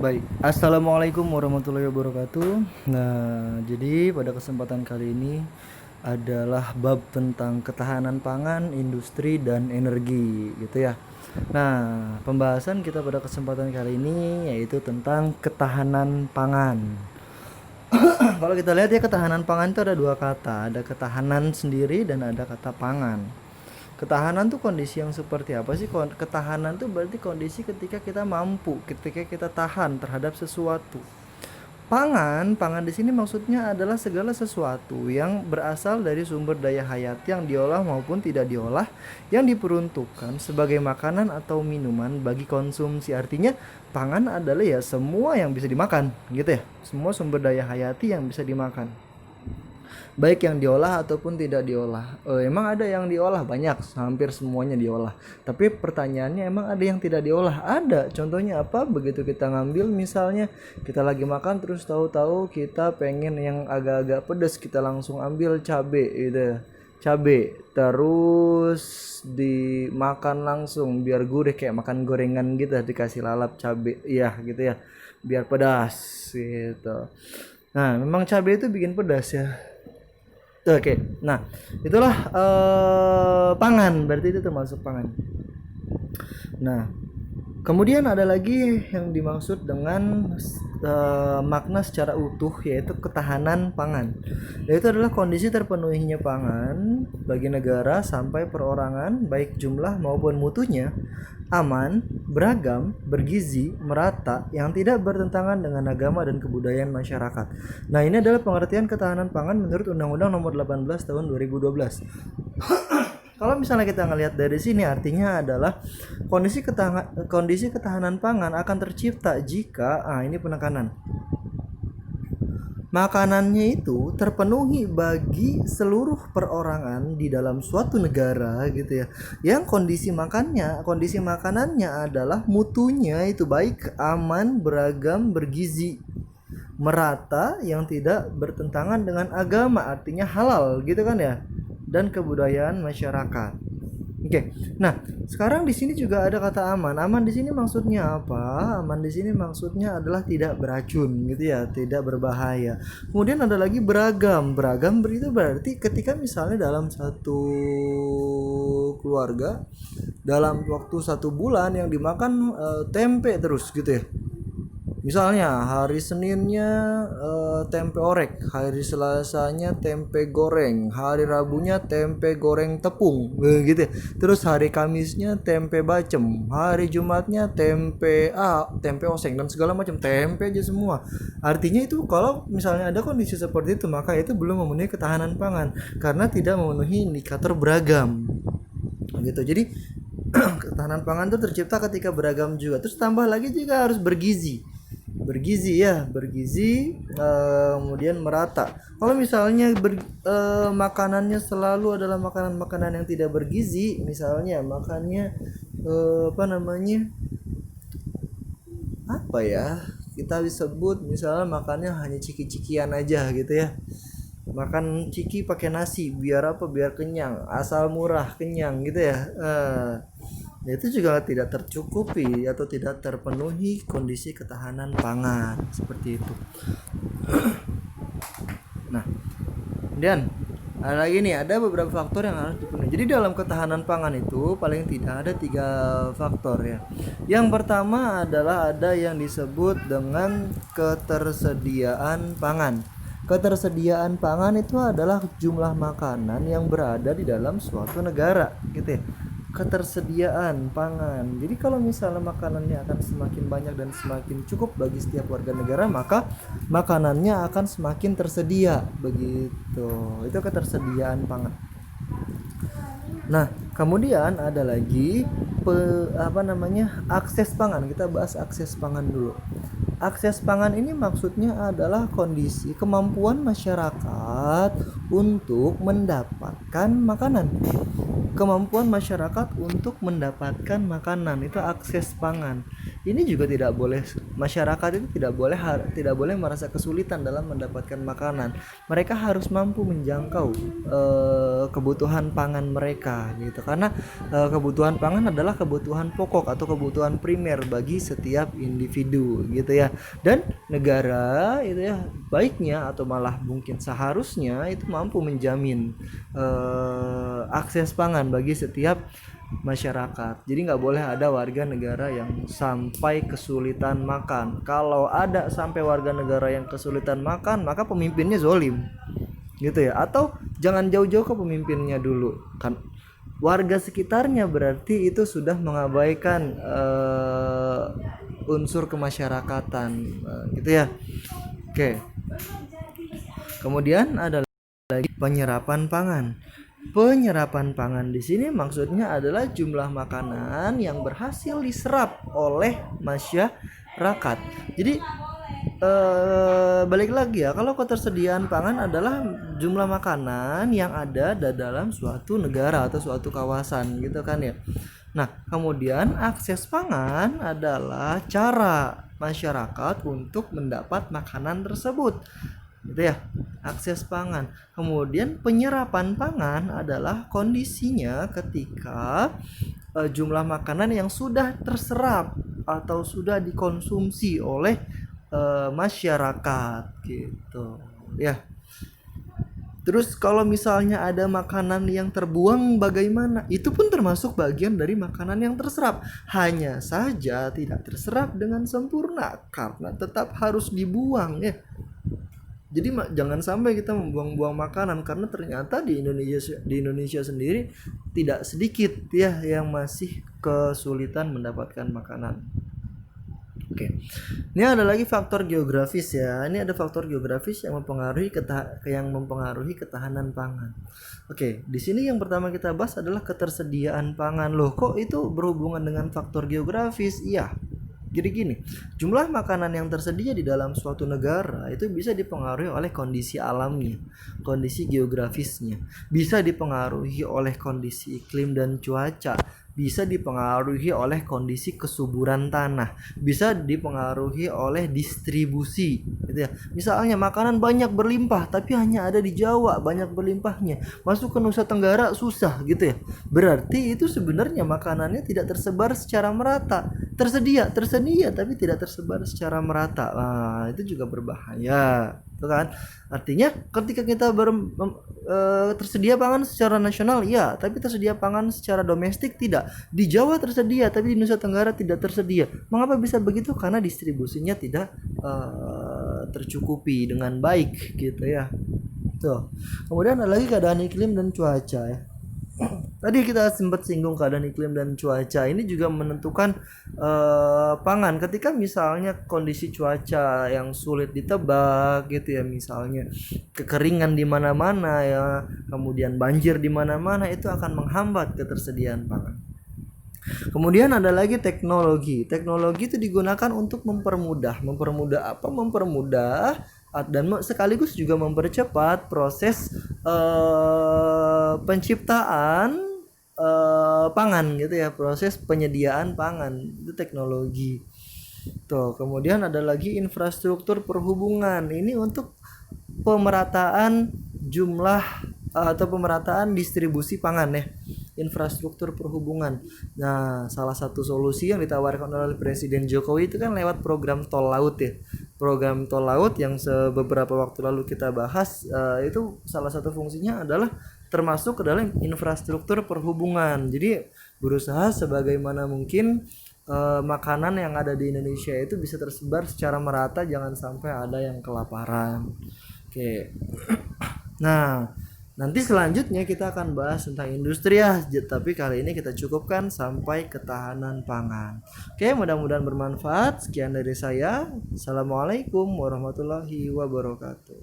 Baik, assalamualaikum warahmatullahi wabarakatuh. Nah, jadi pada kesempatan kali ini adalah bab tentang ketahanan pangan, industri, dan energi, gitu ya. Nah, pembahasan kita pada kesempatan kali ini yaitu tentang ketahanan pangan. Kalau kita lihat ya, ketahanan pangan itu ada dua kata, ada ketahanan sendiri dan ada kata pangan. Ketahanan tuh kondisi yang seperti apa sih? Ketahanan tuh berarti kondisi ketika kita mampu, ketika kita tahan terhadap sesuatu. Pangan di sini maksudnya adalah segala sesuatu yang berasal dari sumber daya hayati yang diolah maupun tidak diolah, yang diperuntukkan sebagai makanan atau minuman bagi konsumsi. Artinya pangan adalah ya semua yang bisa dimakan, gitu ya. Semua sumber daya hayati yang bisa dimakan, baik yang diolah ataupun tidak diolah. Emang ada yang diolah? Banyak, hampir semuanya diolah. Tapi pertanyaannya, emang ada yang tidak diolah? Ada. Contohnya apa? Begitu kita ngambil, misalnya kita lagi makan terus tahu-tahu kita pengen yang agak-agak pedas, kita langsung ambil cabe gitu. Cabe terus dimakan langsung biar gurih, kayak makan gorengan gitu, dikasih lalap cabe, iya gitu ya, biar pedas gitu. Nah, memang cabe itu bikin pedas ya. Oke, nah itulah pangan, berarti itu termasuk pangan. Nah, kemudian ada lagi yang dimaksud dengan makna secara utuh, yaitu ketahanan pangan. Yaitu adalah kondisi terpenuhinya pangan bagi negara sampai perorangan, baik jumlah maupun mutunya, aman, beragam, bergizi, merata, yang tidak bertentangan dengan agama dan kebudayaan masyarakat. Nah, ini adalah pengertian ketahanan pangan menurut Undang-Undang Nomor 18 Tahun 2012. Kalau misalnya kita ngelihat dari sini, artinya adalah kondisi ketahanan pangan akan tercipta jika ini penekanan, makanannya itu terpenuhi bagi seluruh perorangan di dalam suatu negara, gitu ya, yang kondisi makanannya adalah mutunya itu baik, aman, beragam, bergizi, merata, yang tidak bertentangan dengan agama, artinya halal gitu kan ya, dan kebudayaan masyarakat. Oke. Nah, sekarang di sini juga ada kata aman. Aman di sini maksudnya apa? Aman di sini maksudnya adalah tidak beracun gitu ya, tidak berbahaya. Kemudian ada lagi beragam. Beragam itu berarti ketika misalnya dalam satu keluarga dalam waktu 1 bulan yang dimakan tempe terus gitu ya. Misalnya hari Seninnya tempe orek, hari Selasanya tempe goreng, hari Rabunya tempe goreng tepung, gitu ya. Terus hari Kamisnya tempe bacem, hari Jumatnya tempe oseng, dan segala macam tempe aja semua. Artinya itu kalau misalnya ada kondisi seperti itu, maka itu belum memenuhi ketahanan pangan karena tidak memenuhi indikator beragam, gitu. Jadi ketahanan pangan itu tercipta ketika beragam juga. Terus tambah lagi juga harus bergizi, kemudian merata. Kalau misalnya makanannya selalu adalah makanan-makanan yang tidak bergizi, misalnya makannya apa ya, kita disebut misalnya makannya hanya ciki-cikian aja gitu ya, makan ciki pakai nasi biar apa, biar kenyang, asal murah kenyang gitu ya. Itu juga tidak tercukupi atau tidak terpenuhi kondisi ketahanan pangan seperti itu. Nah, kemudian ada lagi nih, ada beberapa faktor yang harus dipenuhi. Jadi dalam ketahanan pangan itu paling tidak ada 3 faktor ya. Yang pertama adalah ada yang disebut dengan ketersediaan pangan. Ketersediaan pangan itu adalah jumlah makanan yang berada di dalam suatu negara, gitu ya. Ketersediaan pangan. Jadi kalau misalnya makanannya akan semakin banyak dan semakin cukup bagi setiap warga negara, maka makanannya akan semakin tersedia, begitu. Itu ketersediaan pangan. Nah, kemudian ada lagi akses pangan. Kita bahas akses pangan dulu. Akses pangan ini maksudnya adalah kondisi kemampuan masyarakat untuk mendapatkan makanan. Kemampuan masyarakat untuk mendapatkan makanan itu akses pangan. ini juga tidak boleh, masyarakat itu tidak boleh merasa kesulitan dalam mendapatkan makanan. Mereka harus mampu menjangkau kebutuhan pangan mereka gitu, karena kebutuhan pangan adalah kebutuhan pokok atau kebutuhan primer bagi setiap individu gitu ya. Dan negara itu ya baiknya atau malah mungkin seharusnya itu mampu menjamin akses pangan bagi setiap masyarakat. Jadi nggak boleh ada warga negara yang sampai kesulitan makan. Kalau ada sampai warga negara yang kesulitan makan, maka pemimpinnya zolim, gitu ya. Atau jangan jauh-jauh ke pemimpinnya dulu, kan warga sekitarnya berarti itu sudah mengabaikan unsur kemasyarakatan, gitu ya. Oke. Kemudian ada lagi penyerapan pangan. Penyerapan pangan di sini maksudnya adalah jumlah makanan yang berhasil diserap oleh masyarakat. Jadi balik lagi ya, kalau ketersediaan pangan adalah jumlah makanan yang ada dalam suatu negara atau suatu kawasan gitu kan ya. Nah, kemudian akses pangan adalah cara masyarakat untuk mendapat makanan tersebut, gitu ya, akses pangan. Kemudian penyerapan pangan adalah kondisinya ketika jumlah makanan yang sudah terserap atau sudah dikonsumsi oleh masyarakat gitu ya. Terus kalau misalnya ada makanan yang terbuang bagaimana? Itu pun termasuk bagian dari makanan yang terserap. Hanya saja tidak terserap dengan sempurna karena tetap harus dibuang ya. Jadi jangan sampai kita membuang-buang makanan, karena ternyata di Indonesia sendiri tidak sedikit ya yang masih kesulitan mendapatkan makanan. Oke. Ini ada lagi faktor geografis ya. Ini ada faktor geografis yang mempengaruhi ketahanan pangan. Oke, di sini yang pertama kita bahas adalah ketersediaan pangan. Loh, kok itu berhubungan dengan faktor geografis? Iya. Jadi gini, jumlah makanan yang tersedia di dalam suatu negara itu bisa dipengaruhi oleh kondisi alamnya, kondisi geografisnya, bisa dipengaruhi oleh kondisi iklim dan cuaca, bisa dipengaruhi oleh kondisi kesuburan tanah, bisa dipengaruhi oleh distribusi, gitu ya. Misalnya makanan banyak berlimpah tapi hanya ada di Jawa banyak berlimpahnya, masuk ke Nusa Tenggara susah, gitu ya. Berarti itu sebenarnya makanannya tidak tersebar secara merata. Tersedia tapi tidak tersebar secara merata. Nah, itu juga berbahaya, itu kan. Artinya ketika kita tersedia pangan secara nasional ya, tapi tersedia pangan secara domestik tidak. Di Jawa tersedia tapi di Nusa Tenggara tidak tersedia. Mengapa bisa begitu? Karena distribusinya tidak tercukupi dengan baik, gitu ya. Tuh. Kemudian ada lagi keadaan iklim dan cuaca ya. Tadi kita sempat singgung keadaan iklim dan cuaca. Ini juga menentukan pangan. Ketika misalnya kondisi cuaca yang sulit ditebak gitu ya, misalnya kekeringan di mana-mana ya, kemudian banjir di mana-mana, itu akan menghambat ketersediaan pangan. Kemudian ada lagi teknologi. Teknologi itu digunakan untuk mempermudah apa? Mempermudah dan sekaligus juga mempercepat proses penciptaan pangan gitu ya, proses penyediaan pangan, itu teknologi. Tuh, kemudian ada lagi infrastruktur perhubungan. Ini untuk pemerataan jumlah atau pemerataan distribusi pangan ya, infrastruktur perhubungan. Nah, salah satu solusi yang ditawarkan oleh Presiden Jokowi itu kan lewat program tol laut ya. Program tol laut yang beberapa waktu lalu kita bahas, itu salah satu fungsinya adalah termasuk ke dalam infrastruktur perhubungan. Jadi berusaha sebagaimana mungkin makanan yang ada di Indonesia itu bisa tersebar secara merata, jangan sampai ada yang kelaparan. Oke. Nah, nanti selanjutnya kita akan bahas tentang industri ya, tapi kali ini kita cukupkan sampai ketahanan pangan. Oke, mudah-mudahan bermanfaat. Sekian dari saya. Assalamualaikum warahmatullahi wabarakatuh.